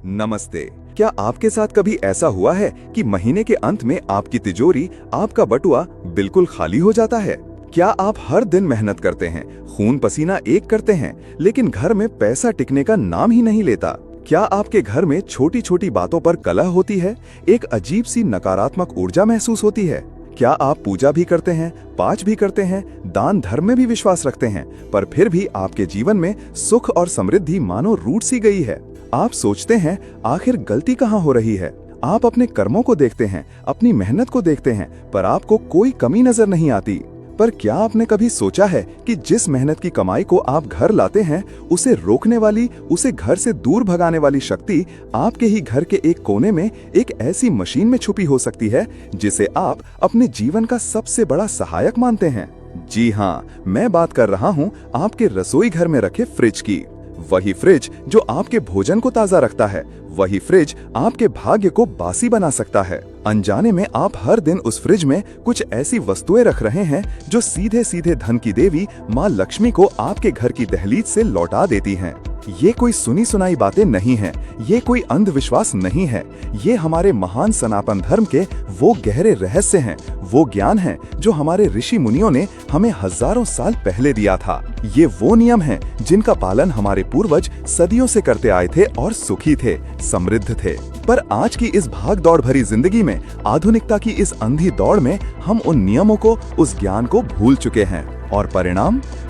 नमस्ते। क्या आपके साथ कभी ऐसा हुआ है कि महीने के अंत में आपकी तिजोरी, आपका बटुआ बिल्कुल खाली हो जाता है? क्या आप हर दिन मेहनत करते हैं, खून पसीना एक करते हैं, लेकिन घर में पैसा टिकने का नाम ही नहीं लेता? क्या आपके घर में छोटी छोटी बातों पर कलह होती है, एक अजीब सी नकारात्मक ऊर्जा महसूस होती है? क्या आप पूजा भी करते हैं, पाठ भी करते हैं, दान धर्म में भी विश्वास रखते हैं, पर फिर भी आपके जीवन में सुख और समृद्धि मानो रूठ सी गई है? आप सोचते हैं, आखिर गलती कहाँ हो रही है? आप अपने कर्मों को देखते हैं, अपनी मेहनत को देखते हैं, पर आपको कोई कमी नजर नहीं आती। पर क्या आपने कभी सोचा है कि जिस मेहनत की कमाई को आप घर लाते हैं, उसे रोकने वाली, उसे घर से दूर भगाने वाली शक्ति आपके ही घर के एक कोने में एक ऐसी मशीन में छुपी हो सकती है जिसे आप अपने जीवन का सबसे बड़ा सहायक मानते हैं? जी हाँ, मैं बात कर रहा हूँ आपके रसोई घर में रखे फ्रिज की। वही फ्रिज जो आपके भोजन को ताजा रखता है, वही फ्रिज आपके भाग्य को बासी बना सकता है। अनजाने में आप हर दिन उस फ्रिज में कुछ ऐसी वस्तुएं रख रहे हैं जो सीधे सीधे धन की देवी माँ लक्ष्मी को आपके घर की दहलीज से लौटा देती हैं। ये कोई सुनी सुनाई बातें नहीं हैं, ये कोई अंधविश्वास नहीं है, ये हमारे महान सनातन धर्म के वो गहरे रहस्य हैं, वो ज्ञान है जो हमारे ऋषि मुनियों ने हमें हजारों साल पहले दिया था। ये वो नियम हैं जिनका पालन हमारे पूर्वज सदियों से करते आए थे और सुखी थे, समृद्ध थे। पर आज की इस भाग दौड़ भरी जिंदगी में, आधुनिकता की इस अंधी दौड़ में हम उन नियमों को, उस ज्ञान को भूल चुके हैं और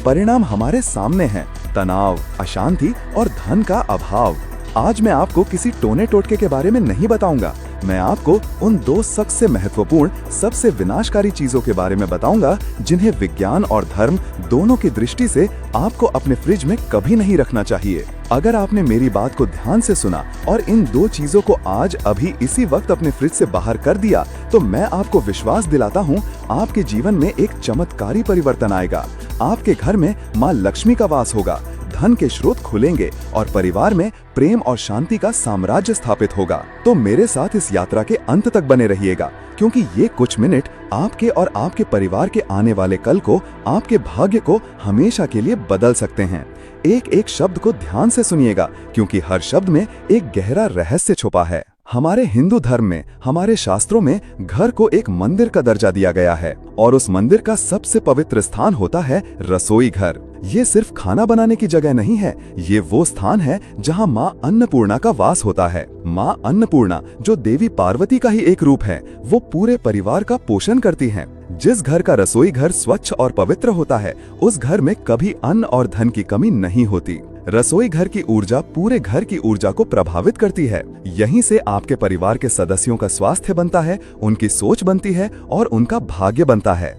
परिणाम हमारे सामने है। तनाव, अशांति और धन का अभाव। आज मैं आपको किसी टोने टोटके के बारे में नहीं बताऊंगा, मैं आपको उन दो सबसे महत्वपूर्ण, सबसे विनाशकारी चीजों के बारे में बताऊंगा जिन्हें विज्ञान और धर्म दोनों की दृष्टि से आपको अपने फ्रिज में कभी नहीं रखना चाहिए। अगर आपने मेरी बात को ध्यान से सुना और इन दो चीजों को आज अभी इसी वक्त अपने फ्रिज से बाहर कर दिया, तो मैं आपको विश्वास दिलाता हूँ आपके जीवन में एक चमत्कारी परिवर्तन आएगा। आपके घर में माँ लक्ष्मी का वास होगा, धन के स्रोत खुलेंगे और परिवार में प्रेम और शांति का साम्राज्य स्थापित होगा। तो मेरे साथ इस यात्रा के अंत तक बने रहिएगा, क्योंकि ये कुछ मिनट आपके और आपके परिवार के आने वाले कल को, आपके भाग्य को हमेशा के लिए बदल सकते हैं। एक एक शब्द को ध्यान से सुनिएगा, क्योंकि हर शब्द में एक गहरा रहस्य छुपा है। हमारे हिंदू धर्म में, हमारे शास्त्रों में घर को एक मंदिर का दर्जा दिया गया है और उस मंदिर का सबसे पवित्र स्थान होता है रसोई घर। ये सिर्फ खाना बनाने की जगह नहीं है, ये वो स्थान है जहाँ माँ अन्नपूर्णा का वास होता है। माँ अन्नपूर्णा, जो देवी पार्वती का ही एक रूप है, वो पूरे परिवार का पोषण करती हैं। जिस घर का रसोई घर स्वच्छ और पवित्र होता है, उस घर में कभी अन्न और धन की कमी नहीं होती। रसोई घर की ऊर्जा पूरे घर की ऊर्जा को प्रभावित करती है। यहीं से आपके परिवार के सदस्यों का स्वास्थ्य बनता है, उनकी सोच बनती है और उनका भाग्य बनता है।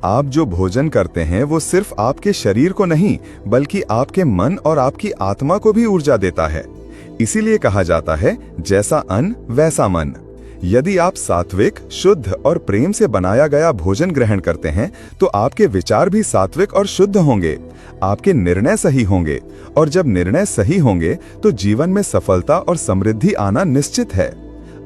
आप जो भोजन करते हैं वो सिर्फ आपके शरीर को नहीं, बल्कि आपके मन और आपकी आत्मा को भी ऊर्जा देता है। इसीलिए कहा जाता है, जैसा अन्न वैसा मन। यदि आप सात्विक, शुद्ध और प्रेम से बनाया गया भोजन ग्रहण करते हैं, तो आपके विचार भी सात्विक और शुद्ध होंगे, आपके निर्णय सही होंगे, और जब निर्णय सही होंगे तो जीवन में सफलता और समृद्धि आना निश्चित है।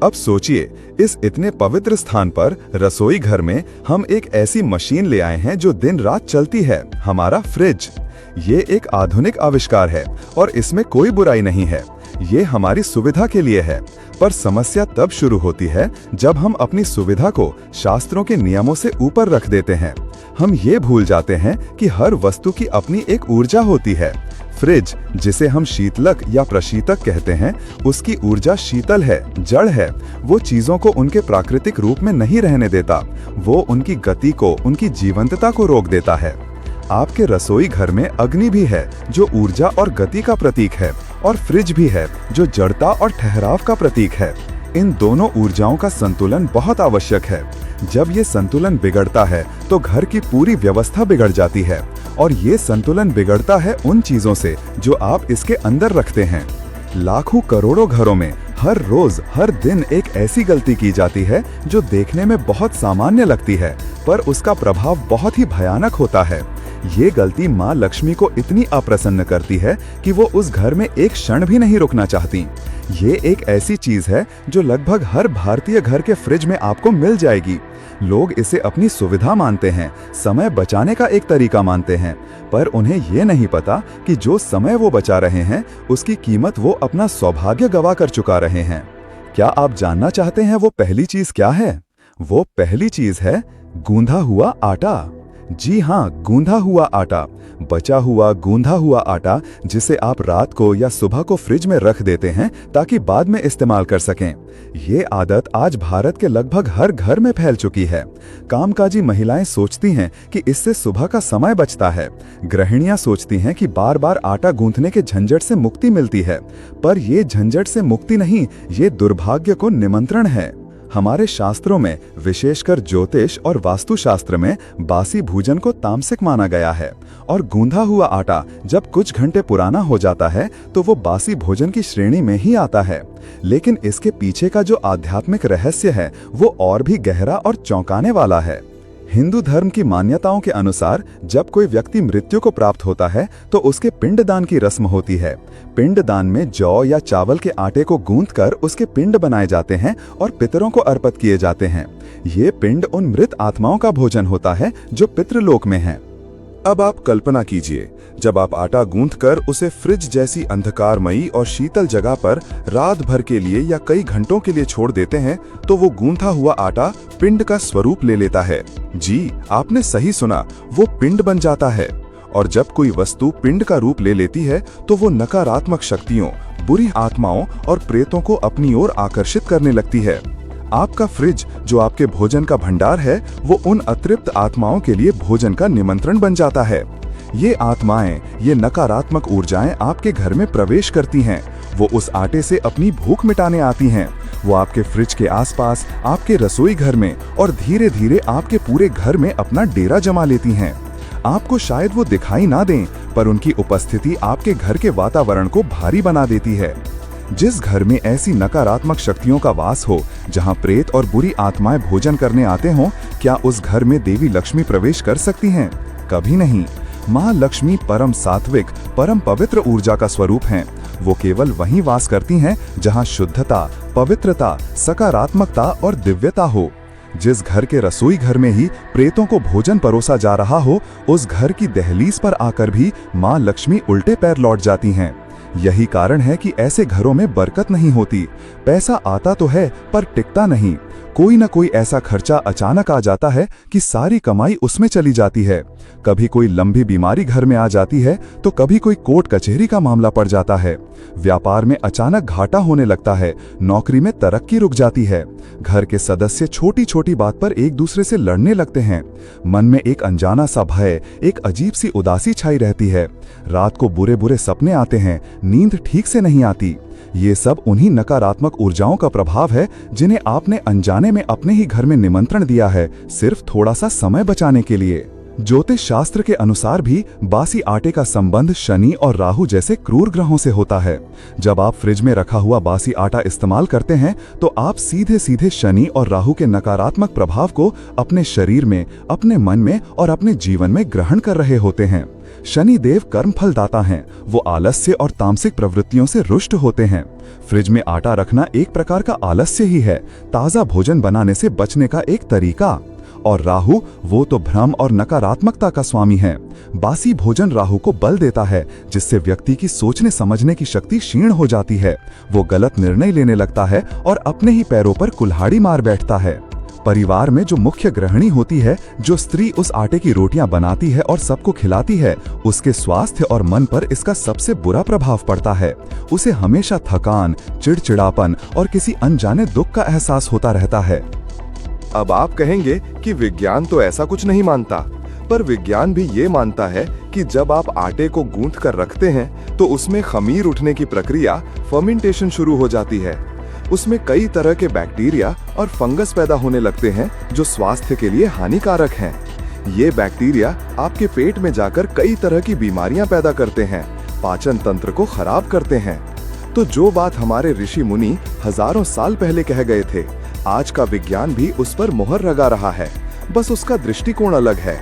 अब सोचिए, इस इतने पवित्र स्थान पर, रसोई घर में, हम एक ऐसी मशीन ले आए हैं जो दिन रात चलती है, हमारा फ्रिज। ये एक आधुनिक आविष्कार है और इसमें कोई बुराई नहीं है, ये हमारी सुविधा के लिए है। पर समस्या तब शुरू होती है जब हम अपनी सुविधा को शास्त्रों के नियमों से ऊपर रख देते हैं। हम ये भूल जाते हैं कि हर वस्तु की अपनी एक ऊर्जा होती है। फ्रिज, जिसे हम शीतलक या प्रशीतक कहते हैं, उसकी ऊर्जा शीतल है, जड़ है। वो चीजों को उनके प्राकृतिक रूप में नहीं रहने देता, वो उनकी गति को, उनकी जीवंतता को रोक देता है। आपके रसोई घर में अग्नि भी है, जो ऊर्जा और गति का प्रतीक है, और फ्रिज भी है, जो जड़ता और ठहराव का प्रतीक है। इन दोनों ऊर्जाओं का संतुलन बहुत आवश्यक है। जब ये संतुलन बिगड़ता है तो घर की पूरी व्यवस्था बिगड़ जाती है, और ये संतुलन बिगड़ता है उन चीजों से जो आप इसके अंदर रखते हैं। लाखों करोड़ों घरों में हर रोज, हर दिन एक ऐसी गलती की जाती है जो देखने में बहुत सामान्य लगती है, पर उसका प्रभाव बहुत ही भयानक होता है। ये गलती माँ लक्ष्मी को इतनी अप्रसन्न करती है कि वो उस घर में एक क्षण भी नहीं रुकना चाहती। ये एक ऐसी चीज है जो लगभग हर भारतीय घर के फ्रिज में आपको मिल जाएगी। लोग इसे अपनी सुविधा मानते हैं, समय बचाने का एक तरीका मानते हैं, पर उन्हें ये नहीं पता कि जो समय वो बचा रहे हैं उसकी कीमत वो अपना सौभाग्य गवा कर चुका रहे हैं। क्या आप जानना चाहते हैं वो पहली चीज क्या है? वो पहली चीज है गूंधा हुआ आटा। जी हाँ, गूंधा हुआ आटा, बचा हुआ गूंधा हुआ आटा जिसे आप रात को या सुबह को फ्रिज में रख देते हैं ताकि बाद में इस्तेमाल कर सकें। ये आदत आज भारत के लगभग हर घर में फैल चुकी है। कामकाजी महिलाएं सोचती हैं कि इससे सुबह का समय बचता है। गृहिणियां सोचती हैं कि बार बार आटा गूंथने के झंझट से मुक्ति मिलती है, पर ये झंझट से मुक्ति नहीं, ये दुर्भाग्य को निमंत्रण है। हमारे शास्त्रों में, विशेषकर ज्योतिष और वास्तुशास्त्र में, बासी भोजन को तामसिक माना गया है और गूंधा हुआ आटा जब कुछ घंटे पुराना हो जाता है तो वो बासी भोजन की श्रेणी में ही आता है। लेकिन इसके पीछे का जो आध्यात्मिक रहस्य है वो और भी गहरा और चौंकाने वाला है। हिंदू धर्म की मान्यताओं के अनुसार जब कोई व्यक्ति मृत्यु को प्राप्त होता है तो उसके पिंडदान की रस्म होती है। पिंडदान में जौ या चावल के आटे को गूंथकर उसके पिंड बनाए जाते हैं और पितरों को अर्पित किए जाते हैं। ये पिंड उन मृत आत्माओं का भोजन होता है जो पितृलोक में हैं। अब आप कल्पना कीजिए, जब आप आटा गूंथकर उसे फ्रिज जैसी अंधकारमयी और शीतल जगह पर रात भर के लिए या कई घंटों के लिए छोड़ देते हैं तो वो गूंथा हुआ आटा पिंड का स्वरूप ले लेता है। जी, आपने सही सुना, वो पिंड बन जाता है। और जब कोई वस्तु पिंड का रूप ले लेती है तो वो नकारात्मक शक्तियों, बुरी आत्माओं और प्रेतों को अपनी ओर आकर्षित करने लगती है। आपका फ्रिज जो आपके भोजन का भंडार है वो उन अतृप्त आत्माओं के लिए भोजन का निमंत्रण बन जाता है। ये आत्माएं, ये नकारात्मक ऊर्जाएं आपके घर में प्रवेश करती हैं। वो उस आटे से अपनी भूख मिटाने आती हैं। वो आपके फ्रिज के आसपास, आपके रसोई घर में और धीरे धीरे आपके पूरे घर में अपना डेरा जमा लेती हैं। आपको शायद वो दिखाई ना दें, पर उनकी उपस्थिति आपके घर के वातावरण को भारी बना देती है। जिस घर में ऐसी नकारात्मक शक्तियों का वास हो, जहां प्रेत और बुरी आत्माएं भोजन करने आते हों, क्या उस घर में देवी लक्ष्मी प्रवेश कर सकती हैं? कभी नहीं। माँ लक्ष्मी परम सात्विक, परम पवित्र ऊर्जा का स्वरूप हैं। वो केवल वहीं वास करती हैं जहां शुद्धता, पवित्रता, सकारात्मकता और दिव्यता हो। जिस घर के रसोई घर में ही प्रेतों को भोजन परोसा जा रहा हो, उस घर की दहलीज पर आकर भी माँ लक्ष्मी उल्टे पैर लौट जाती हैं। यही कारण है कि ऐसे घरों में बरकत नहीं होती। पैसा आता तो है पर टिकता नहीं। कोई न कोई ऐसा खर्चा अचानक आ जाता है कि सारी कमाई उसमें चली जाती है। कभी कोई लंबी बीमारी घर में आ जाती है तो कभी कोई कोर्ट कचहरी का मामला पड़ जाता है। व्यापार में अचानक घाटा होने लगता है, नौकरी में तरक्की रुक जाती है। घर के सदस्य छोटी छोटी बात पर एक दूसरे से लड़ने लगते हैं। मन में एक अनजाना सा भय, एक अजीब सी उदासी छाई रहती है। रात को बुरे बुरे सपने आते हैं, नींद ठीक से नहीं आती। ये सब उन्हीं नकारात्मक ऊर्जाओं का प्रभाव है जिन्हें आपने अनजाने में अपने ही घर में निमंत्रण दिया है, सिर्फ थोड़ा सा समय बचाने के लिए। ज्योतिष शास्त्र के अनुसार भी बासी आटे का संबंध शनि और राहु जैसे क्रूर ग्रहों से होता है। जब आप फ्रिज में रखा हुआ बासी आटा इस्तेमाल करते हैं तो आप सीधे सीधे शनि और राहु के नकारात्मक प्रभाव को अपने शरीर में, अपने मन में और अपने जीवन में ग्रहण कर रहे होते हैं। शनि देव कर्मफल दाता हैं। वो आलस्य और तामसिक प्रवृत्तियों से रुष्ट होते हैं। फ्रिज में आटा रखना एक प्रकार का आलस्य ही है, ताजा भोजन बनाने से बचने का एक तरीका। और राहु, वो तो भ्रम और नकारात्मकता का स्वामी है। बासी भोजन राहु को बल देता है, जिससे व्यक्ति की सोचने समझने की शक्ति क्षीण हो जाती है। वो गलत निर्णय लेने लगता है और अपने ही पैरों पर कुल्हाड़ी मार बैठता है। परिवार में जो मुख्य गृहिणी होती है, जो स्त्री उस आटे की रोटियां बनाती है और सबको खिलाती है, उसके स्वास्थ्य और मन पर इसका सबसे बुरा प्रभाव पड़ता है। उसे हमेशा थकान, चिड़चिड़ापन और किसी अनजाने दुख का एहसास होता रहता है। अब आप कहेंगे कि विज्ञान तो ऐसा कुछ नहीं मानता, पर विज्ञान भी ये मानता है कि जब आप आटे को गूंथ कर रखते हैं तो उसमें खमीर उठने की प्रक्रिया, फर्मेंटेशन शुरू हो जाती है। उसमें कई तरह के बैक्टीरिया और फंगस पैदा होने लगते हैं जो स्वास्थ्य के लिए हानिकारक हैं। ये बैक्टीरिया आपके पेट में जाकर कई तरह की बीमारियां पैदा करते हैं, पाचन तंत्र को खराब करते हैं। तो जो बात हमारे ऋषि मुनि हजारों साल पहले कह गए थे, आज का विज्ञान भी उस पर मोहर लगा रहा है, बस उसका दृष्टिकोण अलग है।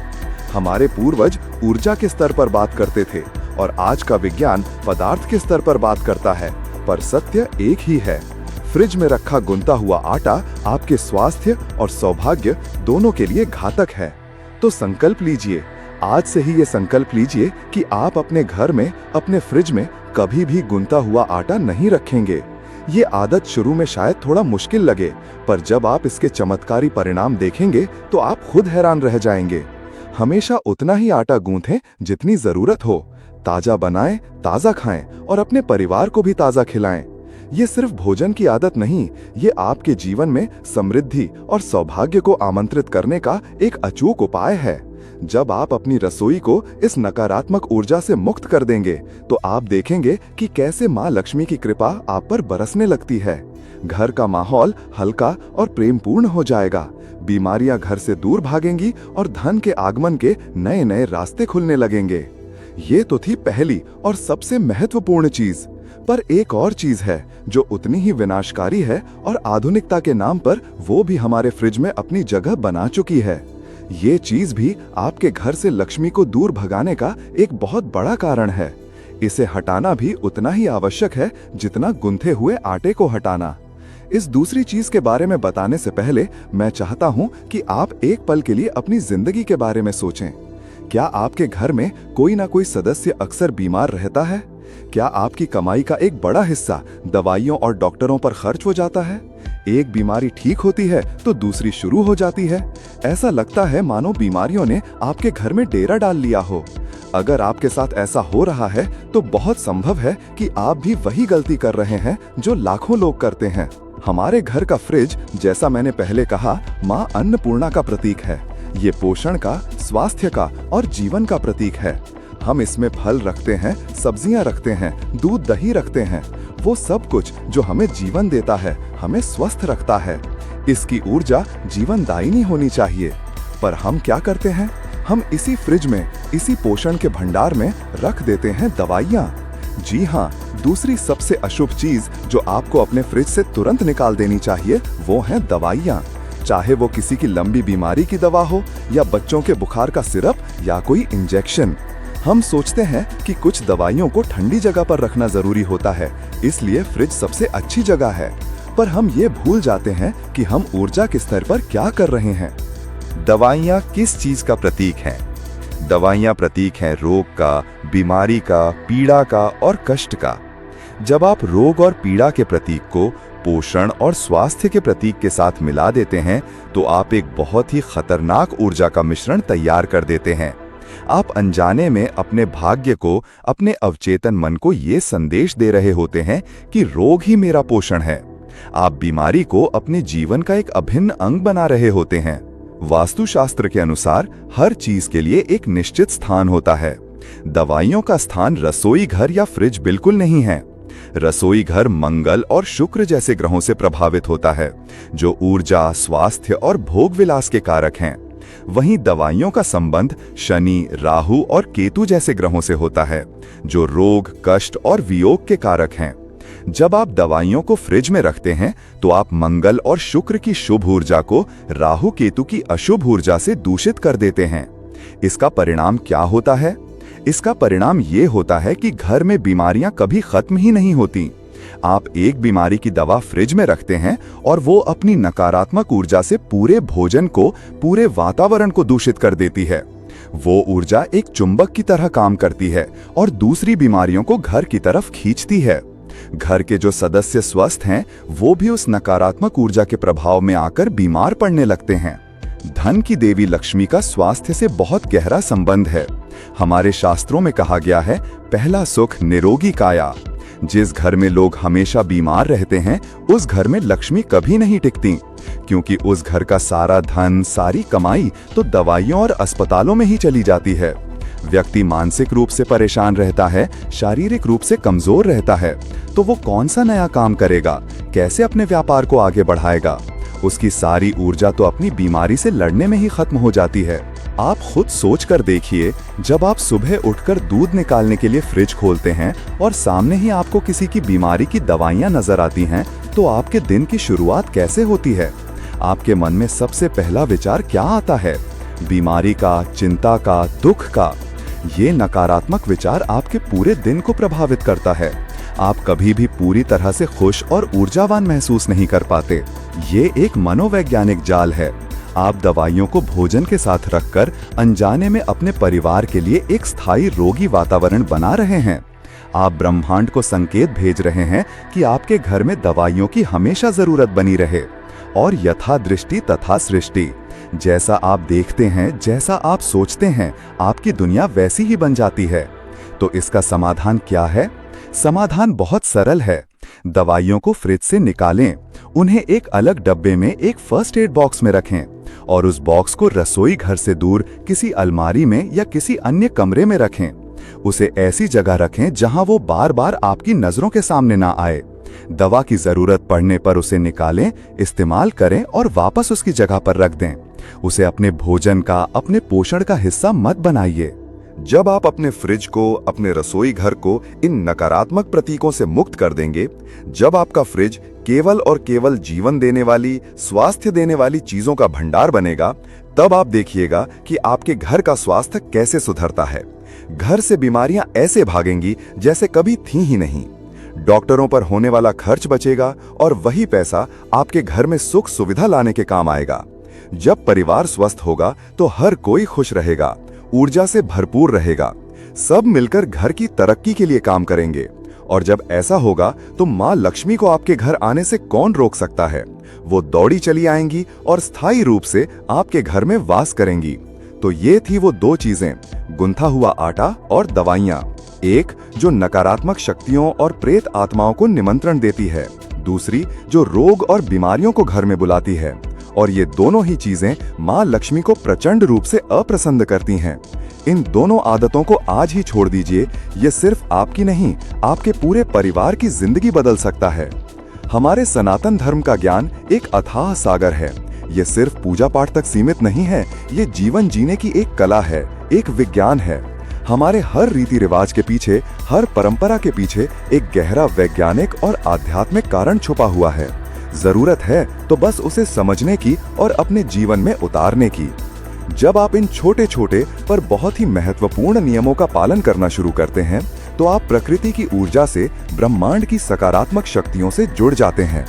हमारे पूर्वज ऊर्जा के स्तर पर बात करते थे और आज का विज्ञान पदार्थ के स्तर पर बात करता है। पर सत्य एक ही है। फ्रिज में रखा गुनता हुआ आटा आपके स्वास्थ्य और सौभाग्य दोनों के लिए घातक है। तो संकल्प लीजिए, आज से ही ये संकल्प लीजिए कि आप अपने घर में, अपने फ्रिज में कभी भी गुनता हुआ आटा नहीं रखेंगे। ये आदत शुरू में शायद थोड़ा मुश्किल लगे, पर जब आप इसके चमत्कारी परिणाम देखेंगे तो आप खुद हैरान रह जाएंगे। हमेशा उतना ही आटा गूंथें जितनी जरूरत हो। ताजा बनाएं, ताजा खाएं और अपने परिवार को भी ताजा खिलाएं। ये सिर्फ भोजन की आदत नहीं, ये आपके जीवन में समृद्धि और सौभाग्य को आमंत्रित करने का एक अचूक उपाय है। जब आप अपनी रसोई को इस नकारात्मक ऊर्जा से मुक्त कर देंगे तो आप देखेंगे कि कैसे माँ लक्ष्मी की कृपा आप पर बरसने लगती है। घर का माहौल हल्का और प्रेमपूर्ण हो जाएगा, बीमारियां घर से दूर भागेंगी और धन के आगमन के नए नए रास्ते खुलने लगेंगे। ये तो थी पहली और सबसे महत्वपूर्ण चीज, पर एक और चीज है जो उतनी ही विनाशकारी है और आधुनिकता के नाम पर वो भी हमारे फ्रिज में अपनी जगह बना चुकी है। ये चीज भी आपके घर से लक्ष्मी को दूर भगाने का एक बहुत बड़ा कारण है। इसे हटाना भी उतना ही आवश्यक है जितना गुंथे हुए आटे को हटाना। इस दूसरी चीज के बारे में बताने से पहले मैं चाहता हूं कि आप एक पल के लिए अपनी जिंदगी के बारे में सोचें। क्या आपके घर में कोई ना कोई सदस्य अक्सर बीमार रहता है? क्या आपकी कमाई का एक बड़ा हिस्सा दवाइयों और डॉक्टरों पर खर्च हो जाता है? एक बीमारी ठीक होती है तो दूसरी शुरू हो जाती है। ऐसा लगता है मानो बीमारियों ने आपके घर में डेरा डाल लिया हो। अगर आपके साथ ऐसा हो रहा है तो बहुत संभव है कि आप भी वही गलती कर रहे हैं जो लाखों लोग करते हैं। हमारे घर का फ्रिज, जैसा मैंने पहले कहा, माँ अन्नपूर्णा का प्रतीक है। ये पोषण का, स्वास्थ्य का और जीवन का प्रतीक है। हम इसमें फल रखते हैं, सब्जियां रखते हैं, दूध दही रखते हैं, वो सब कुछ जो हमें जीवन देता है, हमें स्वस्थ रखता है। इसकी ऊर्जा जीवनदायिनी होनी चाहिए। पर हम क्या करते हैं? हम इसी फ्रिज में, इसी पोषण के भंडार में रख देते हैं दवाइयाँ। जी हाँ, दूसरी सबसे अशुभ चीज जो आपको अपने फ्रिज से तुरंत निकाल देनी चाहिए वो है दवाइयाँ। चाहे वो किसी की लंबी बीमारी की दवा हो या बच्चों के बुखार का सिरप या कोई इंजेक्शन। हम सोचते हैं कि कुछ दवाइयों को ठंडी जगह पर रखना जरूरी होता है, इसलिए फ्रिज सबसे अच्छी जगह है। पर हम ये भूल जाते हैं कि हम ऊर्जा के स्तर पर क्या कर रहे हैं। दवाइयाँ किस चीज का प्रतीक हैं? दवाइयाँ प्रतीक हैं रोग का, बीमारी का, पीड़ा का और कष्ट का। जब आप रोग और पीड़ा के प्रतीक को पोषण और स्वास्थ्य के प्रतीक के साथ मिला देते हैं तो आप एक बहुत ही खतरनाक ऊर्जा का मिश्रण तैयार कर देते हैं। आप अनजाने में अपने भाग्य को, अपने अवचेतन मन को ये संदेश दे रहे होते हैं कि रोग ही मेरा पोषण है। आप बीमारी को अपने जीवन का एक अभिन्न अंग बना रहे होते हैं। वास्तुशास्त्र के अनुसार हर चीज के लिए एक निश्चित स्थान होता है। दवाइयों का स्थान रसोई घर या फ्रिज बिल्कुल नहीं है। रसोई घर मंगल और शुक्र जैसे ग्रहों से प्रभावित होता है, जो ऊर्जा, स्वास्थ्य और भोग विलास के कारक हैं। वहीं दवाइयों का संबंध शनि, राहु और केतु जैसे ग्रहों से होता है, जो रोग, कष्ट और वियोग के कारक हैं। जब आप दवाइयों को फ्रिज में रखते हैं तो आप मंगल और शुक्र की शुभ ऊर्जा को राहु केतु की अशुभ ऊर्जा से दूषित कर देते हैं। इसका परिणाम क्या होता है? इसका परिणाम ये होता है कि घर में बीमारियां कभी खत्म ही नहीं होती। आप एक बीमारी की दवा फ्रिज में रखते हैं और वो अपनी नकारात्मक ऊर्जा से पूरे भोजन को, पूरे वातावरण को दूषित कर देती है। वो ऊर्जा एक चुंबक की तरह काम करती है और दूसरी बीमारियों को घर की तरफ खींचती है। घर के जो सदस्य स्वस्थ हैं, वो भी उस नकारात्मक ऊर्जा के प्रभाव में आकर बीमार पड़ने लगते हैं। धन की देवी लक्ष्मी का स्वास्थ्य से बहुत गहरा संबंध है। हमारे शास्त्रों में कहा गया है, पहला सुख निरोगी काया। जिस घर में लोग हमेशा बीमार रहते हैं, उस घर में लक्ष्मी कभी नहीं टिकती, क्योंकि उस घर का सारा धन, सारी कमाई तो दवाइयों और अस्पतालों में ही चली जाती है। व्यक्ति मानसिक रूप से परेशान रहता है, शारीरिक रूप से कमजोर रहता है, तो वो कौन सा नया काम करेगा, कैसे अपने व्यापार को आगे बढ़ाएगा? उसकी सारी ऊर्जा तो अपनी बीमारी से लड़ने में ही खत्म हो जाती है। आप खुद सोच कर देखिए, जब आप सुबह उठकर दूध निकालने के लिए फ्रिज खोलते हैं और सामने ही आपको किसी की बीमारी की दवाइयां नजर आती हैं, तो आपके दिन की शुरुआत कैसे होती है? आपके मन में सबसे पहला विचार क्या आता है? बीमारी का, चिंता का, दुख का? ये नकारात्मक विचार आपके पूरे दिन को प्रभावित करता है। आप कभी भी पूरी तरह से खुश और ऊर्जावान महसूस नहीं कर पाते। ये एक मनोवैज्ञानिक जाल है। आप दवाइयों को भोजन के साथ रखकर अनजाने में अपने परिवार के लिए एक स्थायी रोगी वातावरण बना रहे हैं। आप ब्रह्मांड को संकेत भेज रहे हैं कि आपके घर में दवाइयों की हमेशा जरूरत बनी रहे। और यथा दृष्टि तथा सृष्टि, जैसा आप देखते हैं, जैसा आप सोचते हैं, आपकी दुनिया वैसी ही बन जाती है। तो इसका समाधान क्या है? समाधान बहुत सरल है। दवाइयों को फ्रिज से निकालें, उन्हें एक अलग डब्बे में एक फर्स्ट एड बॉक्स में रखें और उस बॉक्स को रसोई घर से दूर किसी अलमारी में या किसी अन्य कमरे में रखें। उसे ऐसी जगह रखें जहां वो बार बार आपकी नजरों के सामने ना आए। दवा की जरूरत पड़ने पर उसे निकालें, इस्तेमाल करें और वापस उसकी जगह पर रख दें। उसे अपने भोजन का, अपने पोषण का हिस्सा मत बनाइए। जब आप अपने फ्रिज को, अपने रसोई घर को इन नकारात्मक प्रतीकों से मुक्त कर देंगे, जब आपका फ्रिज केवल और केवल जीवन देने वाली, स्वास्थ्य देने वाली चीजों का भंडार बनेगा, तब आप देखिएगा कि आपके घर का स्वास्थ्य कैसे सुधरता है। घर से बीमारियां ऐसे भागेंगी जैसे कभी थी ही नहीं। डॉक्टरों पर होने वाला खर्च बचेगा और वही पैसा आपके घर में सुख सुविधा लाने के काम आएगा। जब परिवार स्वस्थ होगा तो हर कोई खुश रहेगा, ऊर्जा से भरपूर रहेगा। सब मिलकर घर की तरक्की के लिए काम करेंगे। और जब ऐसा होगा तो माँ लक्ष्मी को आपके घर आने से कौन रोक सकता है? वो दौड़ी चली आएंगी और स्थायी रूप से आपके घर में वास करेंगी। तो ये थी वो दो चीजें, गुंथा हुआ आटा और दवाइयाँ। एक जो नकारात्मक शक्तियों और प्रेत आत्माओं को निमंत्रण देती है, दूसरी जो रोग और बीमारियों को घर में बुलाती है। और ये दोनों ही चीजें माँ लक्ष्मी को प्रचंड रूप से अप्रसन्न करती हैं। इन दोनों आदतों को आज ही छोड़ दीजिए। ये सिर्फ आपकी नहीं, आपके पूरे परिवार की जिंदगी बदल सकता है। हमारे सनातन धर्म का ज्ञान एक अथाह सागर है। ये सिर्फ पूजा पाठ तक सीमित नहीं है, ये जीवन जीने की एक कला है, एक विज्ञान है। हमारे हर रीति रिवाज के पीछे, हर परंपरा के पीछे एक गहरा वैज्ञानिक और आध्यात्मिक कारण छुपा हुआ है। जरूरत है तो बस उसे समझने की और अपने जीवन में उतारने की। जब आप इन छोटे छोटे पर बहुत ही महत्वपूर्ण नियमों का पालन करना शुरू करते हैं, तो आप प्रकृति की ऊर्जा से, ब्रह्मांड की सकारात्मक शक्तियों से जुड़ जाते हैं।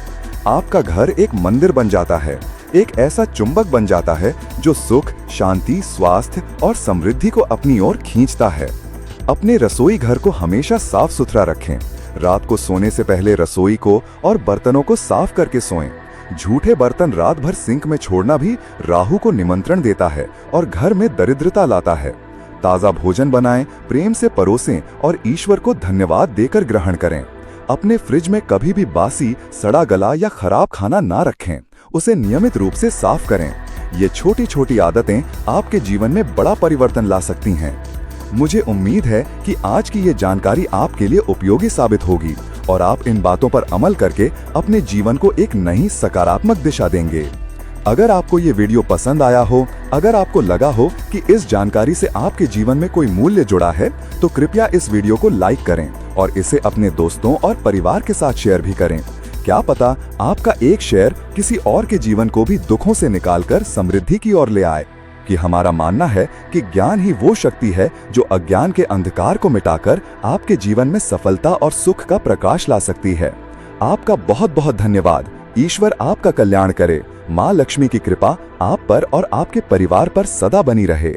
आपका घर एक मंदिर बन जाता है, एक ऐसा चुंबक बन जाता है जो सुख, शांति, स्वास्थ्य और समृद्धि को अपनी ओर खींचता है। अपने रसोई घर को हमेशा साफ सुथरा रखें। रात को सोने से पहले रसोई को और बर्तनों को साफ करके सोएं। झूठे बर्तन रात भर सिंक में छोड़ना भी राहु को निमंत्रण देता है और घर में दरिद्रता लाता है। ताजा भोजन बनाएं, प्रेम से परोसें और ईश्वर को धन्यवाद देकर ग्रहण करें। अपने फ्रिज में कभी भी बासी, सड़ा गला या खराब खाना ना रखें। उसे नियमित रूप से साफ करें। ये छोटी छोटी आदतें आपके जीवन में बड़ा परिवर्तन ला सकती हैं। मुझे उम्मीद है कि आज की ये जानकारी आपके लिए उपयोगी साबित होगी और आप इन बातों पर अमल करके अपने जीवन को एक नई सकारात्मक दिशा देंगे। अगर आपको ये वीडियो पसंद आया हो, अगर आपको लगा हो कि इस जानकारी से आपके जीवन में कोई मूल्य जुड़ा है, तो कृपया इस वीडियो को लाइक करें और इसे अपने दोस्तों और परिवार के साथ शेयर भी करें। क्या पता आपका एक शेयर किसी और के जीवन को भी दुखों से निकालकर समृद्धि की ओर ले आए। कि हमारा मानना है कि ज्ञान ही वो शक्ति है जो अज्ञान के अंधकार को मिटाकर आपके जीवन में सफलता और सुख का प्रकाश ला सकती है। आपका बहुत बहुत धन्यवाद। ईश्वर आपका कल्याण करे। माँ लक्ष्मी की कृपा आप पर और आपके परिवार पर सदा बनी रहे।